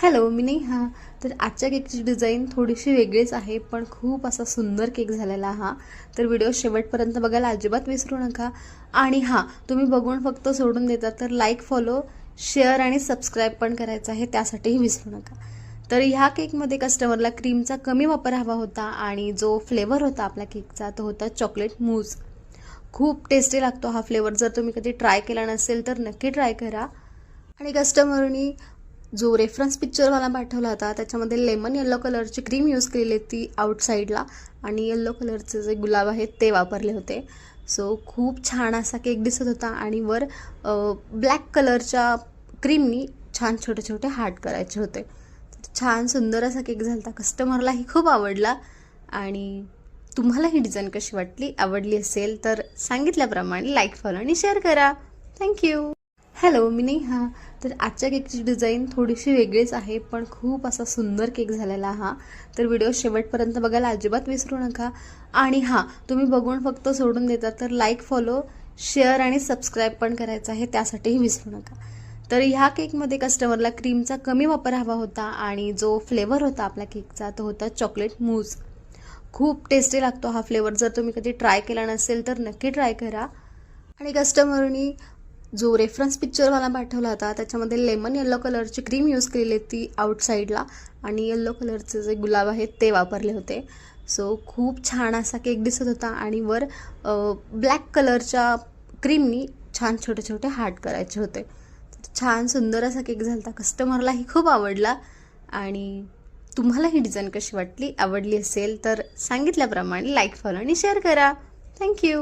Hello, मी नेहा. तर आजच्या केकची डिझाईन थोडीशी वेगळीच आहे, पण खूप असा सुंदर केक झालेला हा. तर व्हिडिओ शेवटपर्यंत बघायला अजिबात विसरू नका. आणि हां, तुम्ही बघून फक्त सोडून देता तर लाईक, फॉलो, शेअर आणि सबस्क्राईब पण करायचं आहे, त्यासाठीही विसरू नका. तर ह्या केकमध्ये कस्टमरला क्रीमचा कमी वापर हवा होता आणि जो फ्लेवर होता आपल्या केकचा तो होता चॉकलेट मूज. खूप टेस्टी लागतो हा फ्लेवर. जर तुम्ही कधी ट्राय केला नसेल तर नक्की ट्राय करा. आणि कस्टमरनी जो रेफरन्स पिक्चर मला पाठवला होता त्याच्यामध्ये लेमन येलो कलरची क्रीम यूज केली ती आउटसाईडला आणि येलो कलरचे जे गुलाब आहेत ते वापरले होते. सो खूप छान असा केक दिसत होता आणि वर ब्लॅक कलरच्या क्रीमनी छान छोटे छोटे हार्ट करायचे होते. छान सुंदर असा केक झाला होता. कस्टमरलाही खूप आवडला. आणि तुम्हाला ही डिझाईन कशी वाटली, आवडली असेल तर सांगितल्याप्रमाणे लाईक, फॉलो आणि शेअर करा. थँक्यू. हॅलो, मी नेहा. तर आजच्या केकची डिझाईन थोडीशी वेगळीच आहे, पण खूप असा सुंदर केक झालेला हा. तर व्हिडिओ शेवटपर्यंत बघायला अजिबात विसरू नका. आणि हां, तुम्ही बघून फक्त सोडून देता तर लाईक, फॉलो, शेअर आणि सबस्क्राईब पण करायचं आहे, त्यासाठीही विसरू नका. तर ह्या केकमध्ये कस्टमरला क्रीमचा कमी वापर हवा होता आणि जो फ्लेवर होता आपल्या केकचा तो होता चॉकलेट मूज. खूप टेस्टी लागतो हा फ्लेवर. जर तुम्ही कधी ट्राय केला नसेल तर नक्की ट्राय करा. आणि कस्टमरनी जो रेफरन्स पिक्चर मला पाठवला होता त्याच्यामध्ये लेमन येलो कलरची क्रीम यूज केली ती आउटसाईडला आणि येलो कलरचे जे गुलाब आहेत ते वापरले होते. सो खूप छान असा केक दिसत होता आणि वर ब्लॅक कलरच्या क्रीमनी छान छोटे छोटे हार्ट करायचे होते. छान सुंदर असा केक झाला होता. कस्टमरलाही खूप आवडला. आणि तुम्हाला ही डिझाईन कशी वाटली, आवडली असेल तर सांगितल्याप्रमाणे लाईक, फॉलो आणि शेअर करा. थँक्यू.